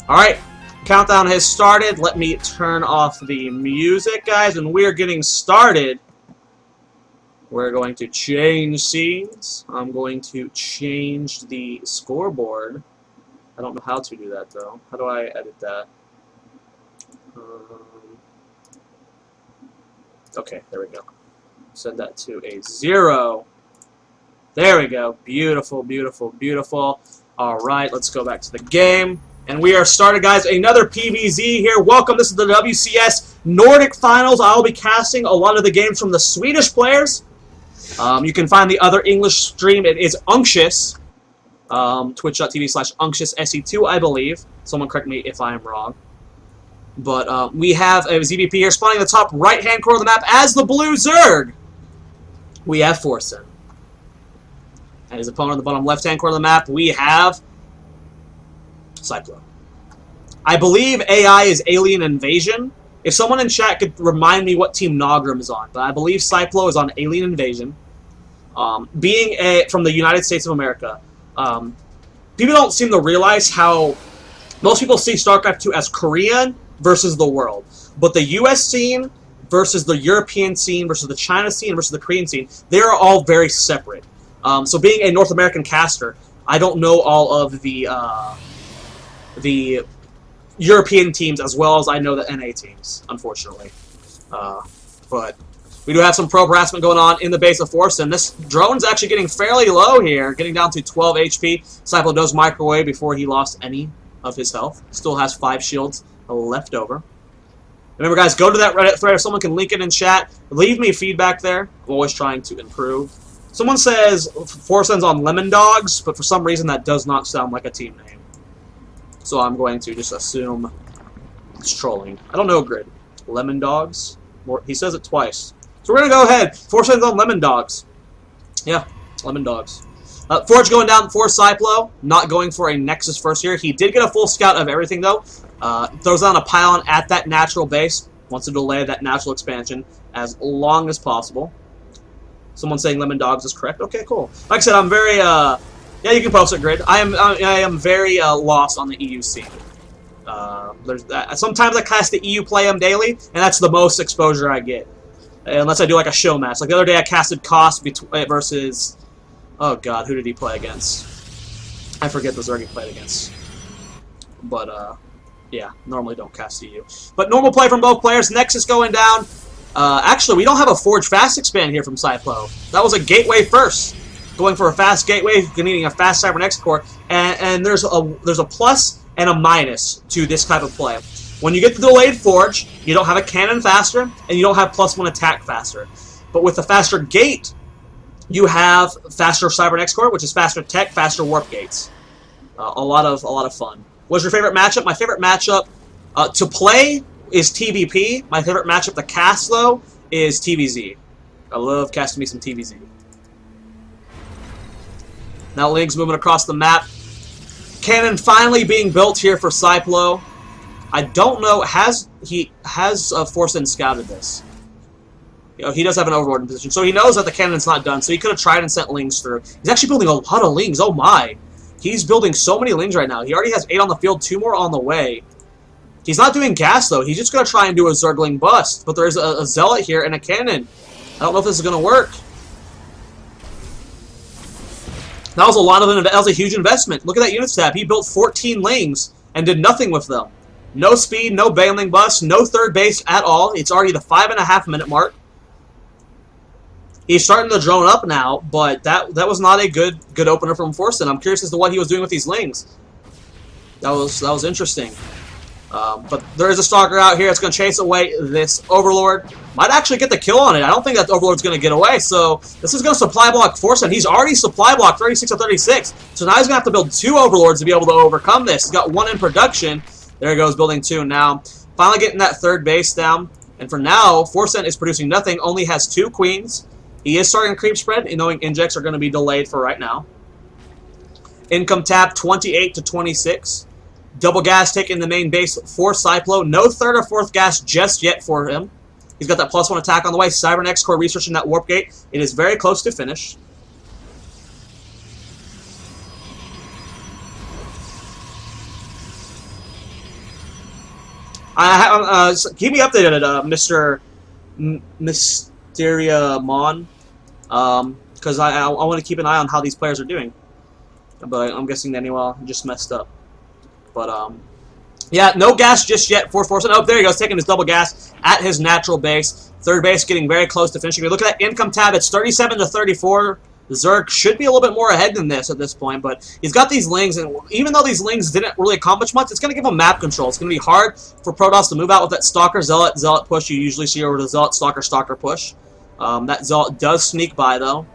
Alright, countdown has started. Let me turn off the music, guys, and we're getting started. We're going to change scenes. I'm going to change the scoreboard. I don't know how to do that, though. How do I edit that? Okay, there we go. Set that to a 0. There we go. Beautiful, beautiful, beautiful. Alright, let's go back to the game. And we are started, guys. Another PVZ here. Welcome. This is the WCS Nordic Finals. I'll be casting a lot of the games from the Swedish players. You can find the other English stream. It is Unctious. Twitch.tv/UnctiousSE2, I believe. Someone correct me if I am wrong. But we have a ZVP here spawning in the top right-hand corner of the map as the blue Zerg. We have Forsen. And his opponent on the bottom left-hand corner of the map, we have AiSeiplo. I believe AI is Alien Invasion. If someone in chat could remind me what team Nogram is on, but I believe AiSeiplo is on Alien Invasion. Being from the United States of America, people don't seem to realize how most people see StarCraft 2 as Korean versus the world. But the US scene versus the European scene versus the China scene versus the Korean scene, they are all very separate. So being a North American caster, I don't know all of the European teams as well as I know the NA teams, unfortunately. But we do have some probe harassment going on in the base of Forsen. This drone's actually getting fairly low here, getting down to 12 HP. AiSeiplo does microwave before he lost any of his health. Still has 5 shields left over. Remember, guys, go to that Reddit thread. If someone can link it in chat, leave me feedback there. I'm always trying to improve. Someone says Forsen's on Lemon Dogs, but for some reason that does not sound like a team name. So I'm going to just assume it's trolling. I don't know, Grid. Lemon Dogs? He says it twice. So we're going to go ahead. Forsen's on Lemon Dogs. Yeah, Lemon Dogs. Forge going down for AiSeiplo. Not going for a Nexus first here. He did get a full scout of everything, though. Throws down a pylon at that natural base. Wants to delay that natural expansion as long as possible. Someone saying Lemon Dogs is correct. Okay, cool. Like I said, I'm very... yeah, you can post it, Grid. I am very lost on the EU scene. Sometimes I cast the EU play them daily, and that's the most exposure I get. Unless I do like a show match. Like the other day I casted Cost versus... Oh god, who did he play against? I forget the Zerg he played against. But, yeah, normally don't cast EU. But normal play from both players. Nexus going down. Actually, we don't have a Forge Fast Expand here from AiSeiplo. That was a Gateway first. Going for a fast Gateway, needing a fast Cybernetics core. And there's a plus and a minus to this type of play. When you get the delayed Forge, you don't have a cannon faster, and you don't have +1 attack faster. But with the faster Gate, you have faster Cybernetics core, which is faster tech, faster warp gates. A lot of fun. What's your favorite matchup? My favorite matchup to play is TVP. My favorite matchup to cast, though, is TVZ. I love casting me some TVZ. Now Link's moving across the map. Cannon finally being built here for AiSeiplo. I don't know, has Forsen scouted this? You know, he does have an overlord in position, so he knows that the cannon's not done, so he could have tried and sent Lings through. He's actually building a lot of Lings, oh my. He's building so many Lings right now. He already has 8 on the field, 2 more on the way. He's not doing gas, though. He's just going to try and do a Zergling bust. But there's a Zealot here and a cannon. I don't know if this is going to work. That was a huge investment. Look at that units tab. He built 14 Lings and did nothing with them. No speed, no Baneling bust, no third base at all. It's already the 5.5-minute mark. He's starting to drone up now, but that was not a good opener from Forsen. I'm curious as to what he was doing with these Lings. That was interesting. But there is a Stalker out here. It's going to chase away this Overlord. Might actually get the kill on it. I don't think that Overlord's going to get away. So this is going to supply block Forsen. He's already supply blocked 36 of 36. So now he's going to have to build 2 Overlords to be able to overcome this. He's got 1 in production. There he goes, building 2 now. Finally getting that third base down. And for now, Forsen is producing nothing. Only has 2 Queens. He is starting a creep spread, knowing injects are going to be delayed for right now. Income tap 28 to 26. Double gas taking the main base for AiSeiplo. No third or fourth gas just yet for him. He's got that +1 attack on the way. Cybernetics core researching that warp gate. It is very close to finish. Keep me updated, Mr. Mysteria Mon, because I want to keep an eye on how these players are doing. But I'm guessing Daniel just messed up. But yeah, no gas just yet for Forsen. Oh, there he goes, taking his double gas at his natural base. Third base getting very close to finishing. We look at that income tab. It's 37 to 34. Zerk should be a little bit more ahead than this at this point, but he's got these lings, and even though these lings didn't really accomplish much, it's going to give him map control. It's going to be hard for Protoss to move out with that Stalker, Zealot, Zealot push you usually see over the Zealot, Stalker, Stalker push. That Zealot does sneak by, though.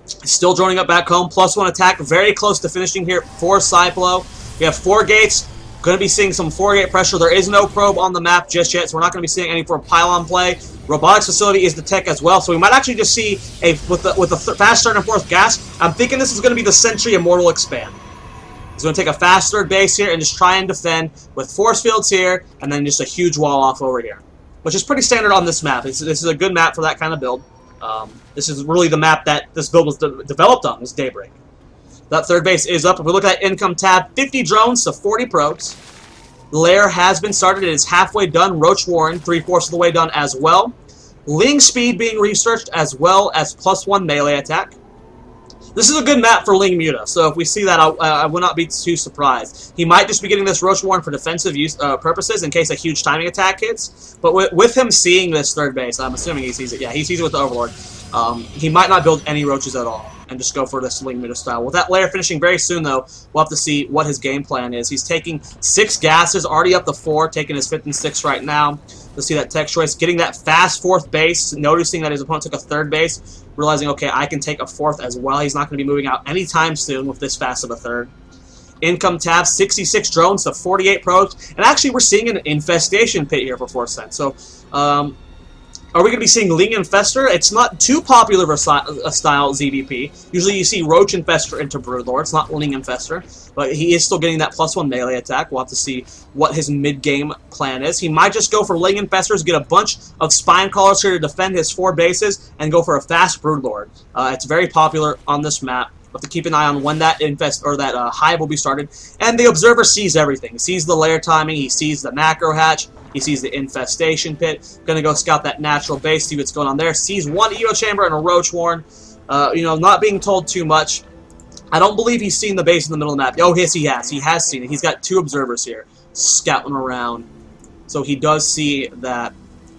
Still droning up back home. +1 attack, very close to finishing here for AiSeiplo. We have 4 gates. Going to be seeing some 4-gate pressure. There is no probe on the map just yet, so we're not going to be seeing any for pylon play. Robotics facility is the tech as well, so we might actually just see a with the fast third and fourth gas. I'm thinking this is going to be the Sentry Immortal expand. He's going to take a fast third base here and just try and defend with force fields here, and then just a huge wall off over here, which is pretty standard on this map. This is a good map for that kind of build. This is really the map that this build was developed on, was Daybreak. That third base is up. If we look at income tab, 50 drones to 40 probes. The lair has been started. It is halfway done. Roach Warren, 3/4 of the way done as well. Ling speed being researched as well as +1 melee attack. This is a good map for Ling Muta, so if we see that, I would not be too surprised. He might just be getting this Roach Warren for defensive use purposes in case a huge timing attack hits. But with him seeing this third base, I'm assuming he sees it. Yeah, he sees it with the Overlord. He might not build any roaches at all and just go for this Ling Muta style. With that layer finishing very soon, though, we'll have to see what his game plan is. He's taking 6 gases, already up to 4, taking his 5th and 6th right now. Let's see that tech choice, getting that fast 4th base, noticing that his opponent took a 3rd base, realizing, okay, I can take a 4th as well. He's not going to be moving out anytime soon with this fast of a 3rd. Income tab, 66 drones to 48 probes, and actually we're seeing an infestation pit here for Forsen. So, are we going to be seeing Ling Infestor? It's not too popular of a style ZVP. Usually you see Roach Infestor into Broodlord. It's not Ling Infestor. But he is still getting that +1 melee attack. We'll have to see what his mid-game plan is. He might just go for Ling Infestors, get a bunch of Spine Callers here to defend his 4 bases, and go for a fast Broodlord. It's very popular on this map. We'll have to keep an eye on when that hive will be started. And the Observer sees everything. He sees the lair timing. He sees the macro hatch. He sees the infestation pit. Gonna go scout that natural base, see what's going on there. Sees 1 Evo chamber and a Roach Warren. Not being told too much. I don't believe he's seen the base in the middle of the map. Oh, yes, he has. He has seen it. He's got 2 observers here scouting around. So he does see that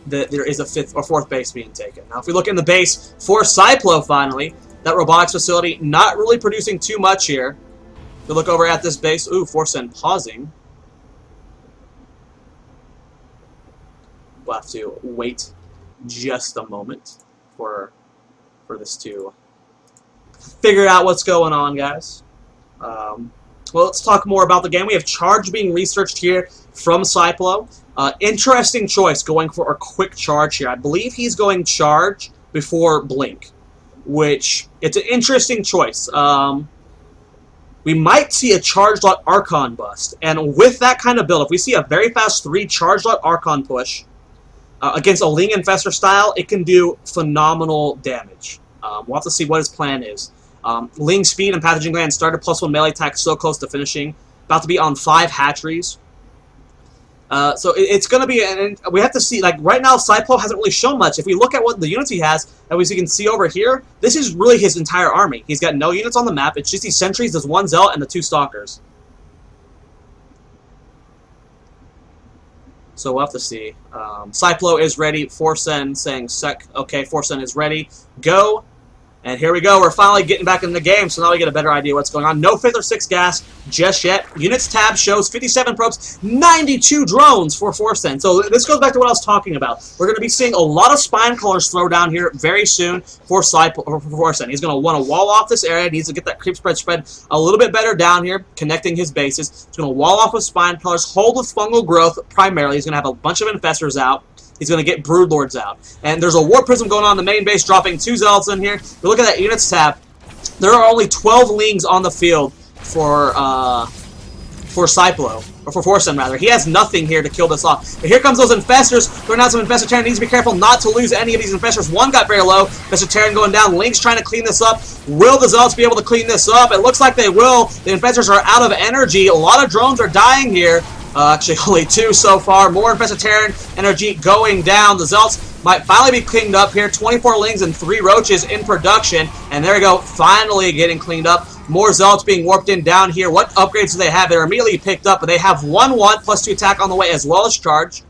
there is a 5th or 4th base being taken. Now, if we look in the base for AiSeiplo, finally, that robotics facility not really producing too much here. If we look over at this base, ooh, Forsen pausing. We'll have to wait just a moment for this to figure out what's going on, guys. Well, let's talk more about the game. We have Charge being researched here from AiSeiplo. Interesting choice going for a quick charge here. I believe he's going Charge before Blink, which it's an interesting choice. We might see a Charge Lot Archon bust, and with that kind of build, if we see a very fast 3 Charge Lot Archon push, against a Ling Infestor style, it can do phenomenal damage. We'll have to see what his plan is. Ling speed and Pathogen Gland started +1 melee attack, so close to finishing. About to be on 5 hatcheries. So it's going to be, and we have to see, like right now, AiSeiplo hasn't really shown much. If we look at what the units he has, as we can see over here, this is really his entire army. He's got no units on the map. It's just these sentries, there's 1 Zealot, and the 2 Stalkers. So we'll have to see. AiSeiplo is ready. Forsen saying sec. Okay, Forsen is ready. Go. And here we go. We're finally getting back in the game, so now we get a better idea what's going on. No 5th or 6th gas just yet. Units tab shows 57 probes, 92 drones for Forsen. So this goes back to what I was talking about. We're going to be seeing a lot of Spine Callers throw down here very soon for Forsen. He's going to want to wall off this area. He needs to get that creep spread a little bit better down here, connecting his bases. He's going to wall off with Spine Callers, hold with Fungal Growth primarily. He's going to have a bunch of Infestors out. He's going to get Broodlords out. And there's a War Prism going on in the main base, dropping 2 Zealots in here. We look at that Units tab. There are only 12 Lings on the field for AiSeiplo, or for Forsen, rather. He has nothing here to kill this off. But here comes those Infestors. Throwing out some Infestor Terran. Needs to be careful not to lose any of these Infestors. 1 got very low. Infestor Terran going down. Lings trying to clean this up. Will the Zealots be able to clean this up? It looks like they will. The Infestors are out of energy. A lot of drones are dying here. Actually, only 2 so far. More Infestatorian energy going down. The Zealots might finally be cleaned up here. 24 Lings and 3 Roaches in production. And there we go, finally getting cleaned up. More Zealots being warped in down here. What upgrades do they have? They're immediately picked up, but they have 1/1 plus 2 attack on the way as well as charge.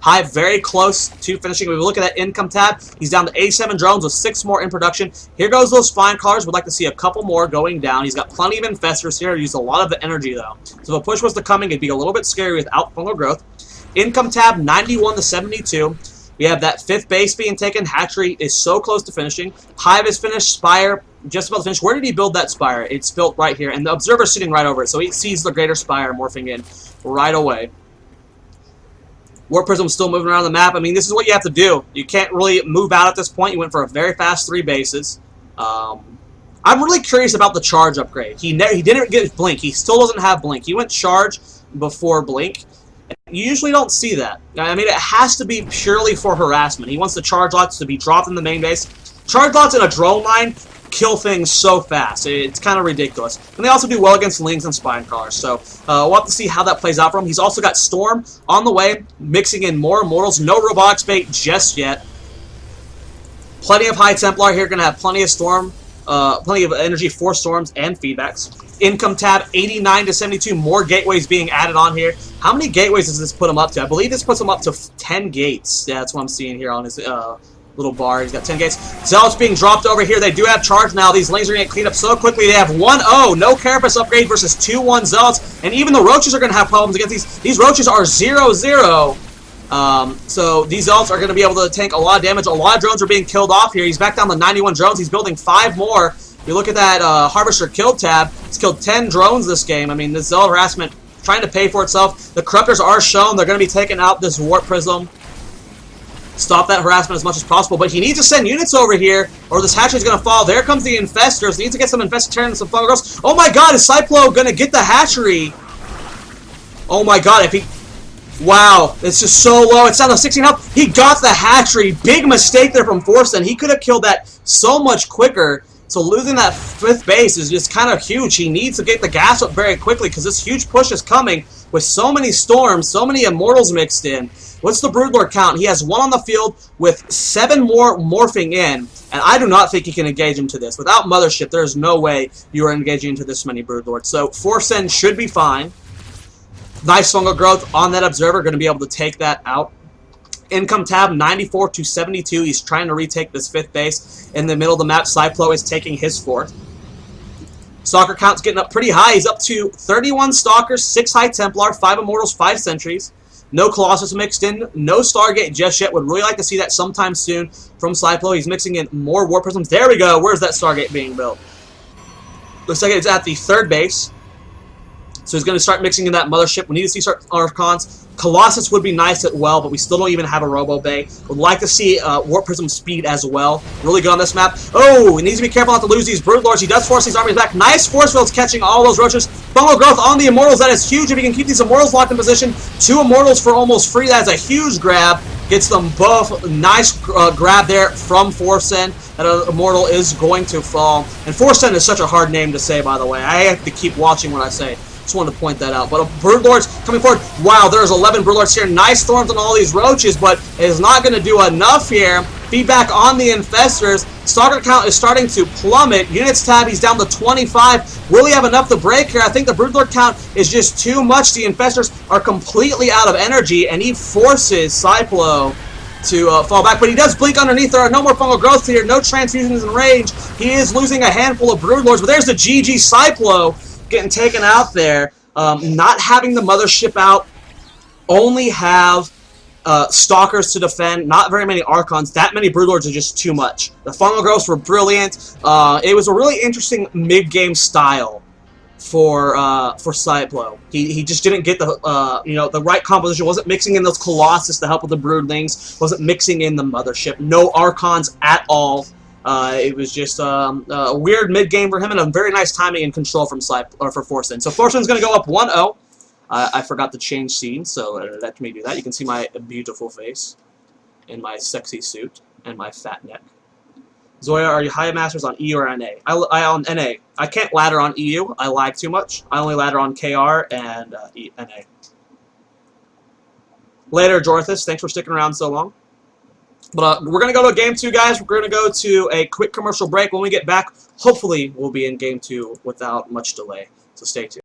Hive very close to finishing. We look at that income tab. He's down to 87 drones with 6 more in production. Here goes those fine callers. We'd like to see a couple more going down. He's got plenty of infestors here. Used a lot of the energy though. So if a push was to coming, it'd be a little bit scary without fungal growth. Income tab 91 to 72. We have that 5th base being taken. Hatchery is so close to finishing. Hive is finished. Spire just about to finish. Where did he build that Spire? It's built right here, and the Observer's sitting right over it. So he sees the greater Spire morphing in right away. Warp Prism's still moving around the map. I mean, this is what you have to do. You can't really move out at this point. You went for a very fast 3 bases. I'm really curious about the charge upgrade. He didn't get Blink. He still doesn't have Blink. He went charge before Blink. You usually don't see that. I mean, it has to be purely for harassment. He wants the charge lots to be dropped in the main base. Charge lots in a drone line kill things so fast. It's kind of ridiculous. And they also do well against Lings and Spine Crawlers. So we'll have to see how that plays out for him. He's also got Storm on the way, mixing in more Immortals. No Robotics bait just yet. Plenty of High Templar here. Going to have plenty of Storm, plenty of energy for Storms and feedbacks. Income tab 89 to 72. More gateways being added on here. How many gateways does this put him up to? I believe this puts him up to 10 gates. Yeah, that's what I'm seeing here on his little bar. He's got 10 gates. Zealots being dropped over here. They do have charge now. These Lings are going to get cleaned up so quickly. They have 1-0. No Carapace upgrade versus 2-1 Zealots. And even the Roaches are going to have problems against these. These Roaches are 0-0. So these Zealots are going to be able to tank a lot of damage. A lot of drones are being killed off here. He's back down to 91 drones. He's building 5 more. You look at that Harvester kill tab. He's killed 10 drones this game. I mean, this Zealot harassment trying to pay for itself. The Corruptors are shown. They're going to be taking out this Warp Prism. Stop that harassment as much as possible. But he needs to send units over here, or this hatchery is going to fall. There comes the Infestors. He needs to get some Infestatorian and some Fungal Growths. Oh my god, is Cyplo going to get the hatchery? Oh my god, if he... Wow, it's just so low. It's down to 16 health. He got the hatchery. Big mistake there from Forsen. He could have killed that so much quicker. So losing that 5th base is just kind of huge. He needs to get the gas up very quickly because this huge push is coming with so many Storms, so many Immortals mixed in. What's the Broodlord count? He has 1 on the field with 7 more morphing in, and I do not think he can engage into this. Without Mothership, there is no way you are engaging into this many Broodlords. So Forsen should be fine. Nice fungal growth on that Observer, going to be able to take that out. Income tab 94 to 72. He's trying to retake this 5th base. In the middle of the map, Cyplo is taking his 4th. Stalker count's getting up pretty high. He's up to 31 Stalkers, 6 High Templar, 5 Immortals, 5 Sentries. No Colossus mixed in, no Stargate just yet. Would really like to see that sometime soon from Cyplo. He's mixing in more Warp Prisms. There we go. Where's that Stargate being built? Looks like it's at the 3rd base. So he's going to start mixing in that Mothership. We need to see Archons. Colossus would be nice as well, but we still don't even have a Robo Bay. Would like to see Warp Prism speed as well. Really good on this map. Oh, he needs to be careful not to lose these Broodlords. He does force these armies back. Nice force fields catching all those Roaches. Fungal growth on the Immortals. That is huge. If he can keep these Immortals locked in position. 2 Immortals for almost free. That is a huge grab. Gets them both. Nice grab there from Forsen. That Immortal is going to fall. And Forsen is such a hard name to say, by the way. I have to keep watching what I say. Just wanted to point that out. But Broodlords coming forward. Wow, there's 11 Broodlords here. Nice Storms on all these Roaches, but it is not going to do enough here. Feedback on the Infestors. Stalker count is starting to plummet. Units tab, he's down to 25. Will he have enough to break here? I think the Broodlord count is just too much. The Infestors are completely out of energy, and he forces Cyplo to fall back. But he does blink underneath. There are no more fungal growths here. No transfusions in range. He is losing a handful of Broodlords, but there's the GG Cyplo getting taken out there. Not having the Mothership out. Only have Stalkers to defend. Not very many Archons. That many Broodlords are just too much. The fungal growths were brilliant. It was a really interesting mid-game style for Cyplo. He just didn't get the the right composition. Wasn't mixing in those Colossus to help with the Broodlings. Wasn't mixing in the Mothership. No Archons at all. It was just a weird mid-game for him, and a very nice timing and control from for Forsen. So Forsen's going to go up 1-0. I forgot to change scenes, so let me do that. You can see my beautiful face in my sexy suit and my fat neck. Zoya, are you high masters on EU or NA? I on NA. I can't ladder on EU. I lag too much. I only ladder on KR and NA. Later, Jorthus. Thanks for sticking around so long. But we're going to go to Game 2, guys. We're going to go to a quick commercial break. When we get back, hopefully we'll be in Game 2 without much delay. So stay tuned.